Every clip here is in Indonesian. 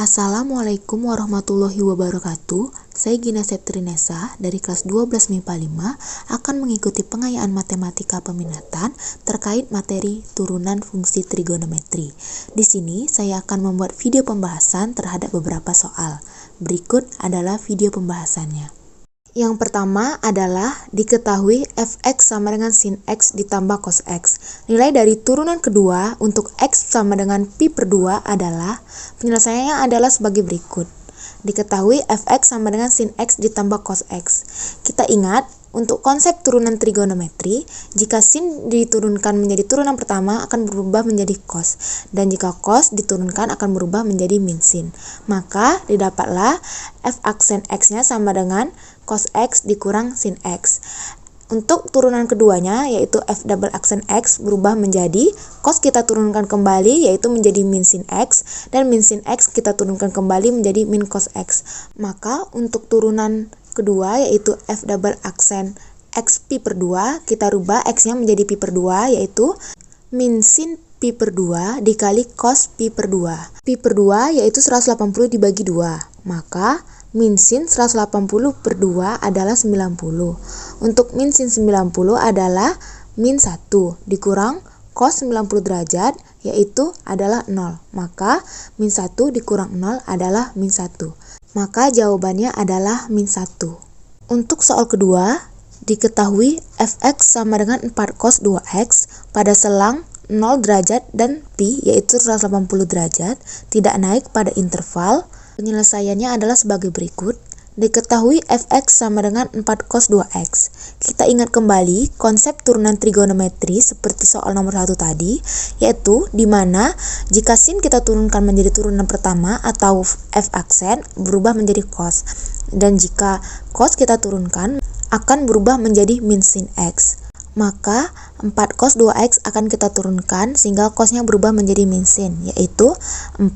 Assalamualaikum warahmatullahi wabarakatuh. Saya Gina Septrinesa dari kelas 12 MIPA 5 akan mengikuti pengayaan matematika peminatan terkait materi turunan fungsi trigonometri. Di sini saya akan membuat video pembahasan terhadap beberapa soal. Berikut adalah video pembahasannya. Yang pertama adalah diketahui fx sama dengan sin x ditambah cos x. Nilai dari turunan kedua untuk x sama dengan pi per 2 adalah, penyelesaiannya adalah sebagai berikut. Diketahui fx sama dengan sin x ditambah cos x. Kita ingat, untuk konsep turunan trigonometri, jika sin diturunkan menjadi turunan pertama akan berubah menjadi cos, dan jika cos diturunkan akan berubah menjadi min sin. Maka didapatlah f aksen x-nya sama dengan cos x dikurang sin x. Untuk turunan keduanya yaitu f double aksen x berubah menjadi cos kita turunkan kembali yaitu menjadi min sin x, dan min sin x kita turunkan kembali menjadi min cos x. Maka untuk turunan kedua yaitu f double aksen x pi per 2, kita rubah x-nya menjadi pi per 2 yaitu min sin pi per 2 dikali cos pi per 2. Pi per 2 yaitu 180 dibagi 2. Maka min sin 180 per 2 adalah 90. Untuk min sin 90 adalah min 1 dikurang cos 90 derajat yaitu adalah 0. Maka min 1 dikurang 0 adalah min 1. Maka jawabannya adalah min 1. Untuk soal kedua, diketahui fx sama dengan 4 cos 2x pada selang 0 derajat dan pi yaitu 180 derajat tidak naik pada interval. Penyelesaiannya adalah sebagai berikut. Diketahui fx sama dengan 4 cos 2x. Kita ingat kembali konsep turunan trigonometri seperti soal nomor 1 tadi, yaitu di mana jika sin kita turunkan menjadi turunan pertama atau f aksen berubah menjadi cos, dan jika cos kita turunkan akan berubah menjadi min sin x. Maka 4 cos 2x akan kita turunkan sehingga cosnya berubah menjadi min sin, yaitu 4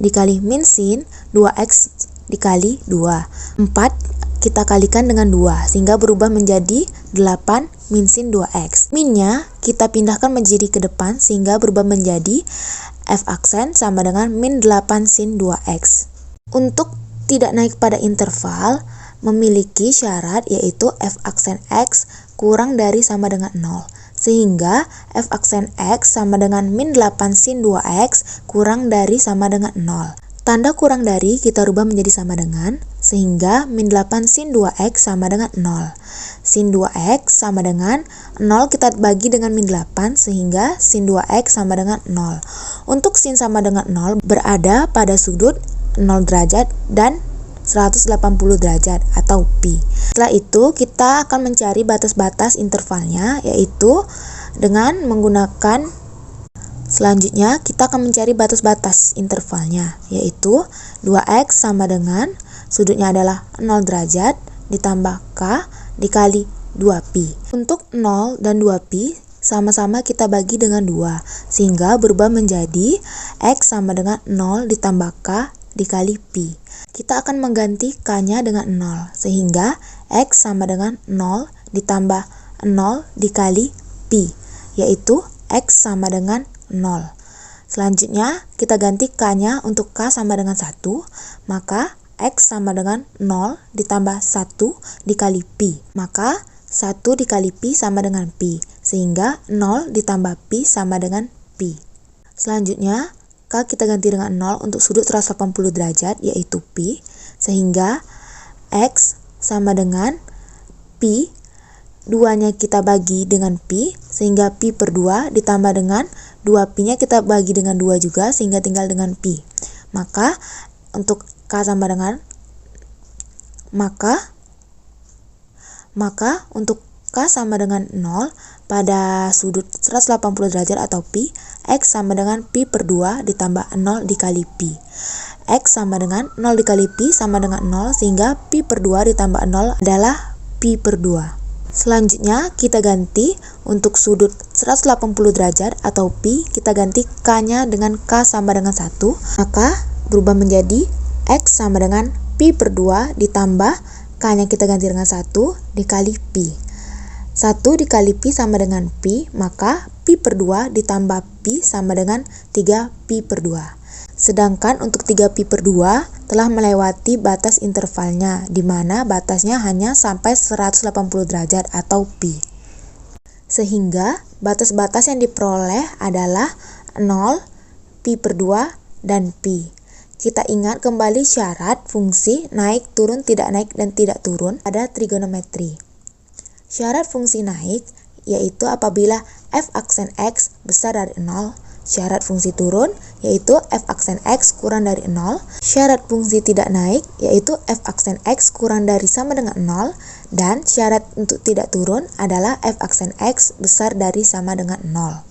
dikali min sin 2x dikali 2. 4 kita kalikan dengan 2 sehingga berubah menjadi 8 min sin 2x. Minnya kita pindahkan menjadi ke depan sehingga berubah menjadi f aksen sama dengan min 8 sin 2x. Untuk tidak naik pada interval memiliki syarat yaitu f aksen x kurang dari sama dengan 0. Sehingga f aksen x sama dengan min 8 sin 2x kurang dari sama dengan 0. Tanda kurang dari kita rubah menjadi sama dengan, sehingga min 8 sin 2x sama dengan 0. Sin 2x sama dengan 0 kita bagi dengan min 8 sehingga sin 2x sama dengan 0. Untuk sin sama dengan 0 berada pada sudut 0 derajat dan 180 derajat atau pi. Setelah itu kita akan mencari batas-batas intervalnya yaitu dengan menggunakan selanjutnya kita akan mencari batas-batas intervalnya yaitu 2x sama dengan sudutnya adalah 0 derajat ditambah k dikali 2pi. Untuk 0 dan 2pi sama-sama kita bagi dengan 2 sehingga berubah menjadi x sama dengan 0 ditambah k dikali pi. Kita akan mengganti k-nya dengan 0 sehingga x sama dengan 0 ditambah 0 dikali pi yaitu x sama dengan 0. Selanjutnya kita ganti k-nya untuk k sama dengan 1, maka x sama dengan 0 ditambah 1 dikali pi. Maka 1 dikali pi sama dengan pi, sehingga 0 ditambah pi sama dengan pi. Selanjutnya k kita ganti dengan 0 untuk sudut 180 derajat yaitu pi, sehingga x sama dengan pi, 2-nya kita bagi dengan pi sehingga pi per 2 ditambah dengan 2pi-nya kita bagi dengan 2 juga sehingga tinggal dengan pi. Maka untuk k sama dengan maka untuk k sama dengan 0 pada sudut 180 derajat atau pi, x sama dengan pi per 2 ditambah 0 dikali pi. X sama dengan 0 dikali pi sama dengan 0 sehingga pi per 2 ditambah 0 adalah pi per 2. Selanjutnya kita ganti untuk sudut 180 derajat atau pi, kita ganti k-nya dengan k sama dengan 1, maka berubah menjadi x sama dengan pi per 2 ditambah k-nya kita ganti dengan 1 dikali pi. 1 dikali pi sama dengan pi, maka pi per 2 ditambah pi sama dengan 3 pi per 2. Sedangkan untuk 3π/2 telah melewati batas intervalnya, di mana batasnya hanya sampai 180 derajat atau pi. Sehingga batas-batas yang diperoleh adalah 0, π/2, dan pi. Kita ingat kembali syarat fungsi naik, turun, tidak naik, dan tidak turun pada trigonometri. Syarat fungsi naik yaitu apabila f aksen x besar dari 0. Syarat fungsi turun yaitu f aksen x kurang dari 0. Syarat fungsi tidak naik yaitu f aksen x kurang dari sama dengan 0. Dan syarat untuk tidak turun /adalah f aksen x besar dari sama dengan 0.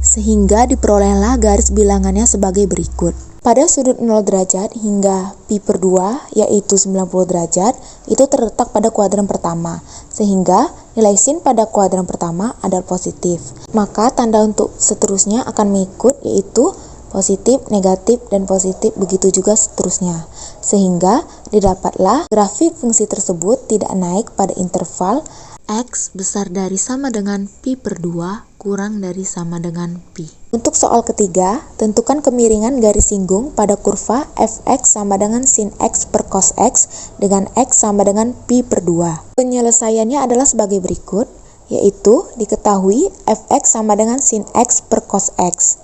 Sehingga diperolehlah garis bilangannya sebagai berikut. Pada sudut 0 derajat hingga π/2 yaitu 90 derajat itu terletak pada kuadran pertama, sehingga nilai sin pada kuadran pertama adalah positif. Maka tanda untuk seterusnya akan mengikut yaitu positif, negatif, dan positif, begitu juga seterusnya. Sehingga didapatlah grafik fungsi tersebut tidak naik pada interval x besar dari sama dengan π/2 kurang dari sama dengan pi. Untuk soal ketiga, tentukan kemiringan garis singgung pada kurva fx sama dengan sin x per cos x dengan x sama dengan π/2. Penyelesaiannya adalah sebagai berikut, yaitu diketahui fx sama dengan sin x per cos x.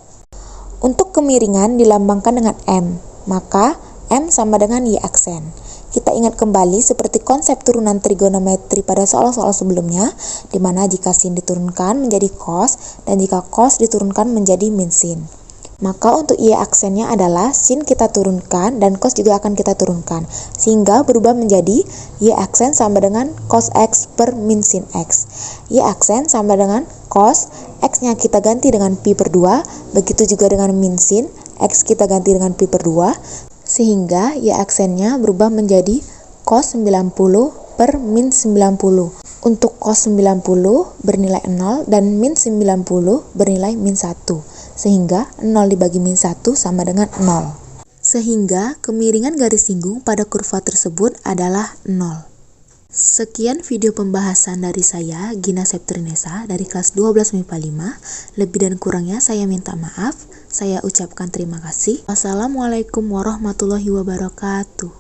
Untuk kemiringan dilambangkan dengan m, maka m sama dengan y aksen. Kita ingat kembali seperti konsep turunan trigonometri pada soal-soal sebelumnya, di mana jika sin diturunkan menjadi cos dan jika cos diturunkan menjadi min sin. Maka untuk y aksennya adalah sin kita turunkan dan cos juga akan kita turunkan, sehingga berubah menjadi y aksen sama dengan cos x per min sin x. Y aksen sama dengan cos, x-nya kita ganti dengan π/2, begitu juga dengan min sin, x kita ganti dengan π/2, sehingga y aksennya berubah menjadi cos 90 per min 90. Untuk cos 90 bernilai 0 dan min 90 bernilai min 1. Sehingga 0 dibagi min 1 sama dengan 0. Sehingga kemiringan garis singgung pada kurva tersebut adalah 0. Sekian video pembahasan dari saya, Gina Septrinesa, dari kelas 12 MIPA 5. Lebih dan kurangnya saya minta maaf. Saya ucapkan terima kasih. Wassalamualaikum warahmatullahi wabarakatuh.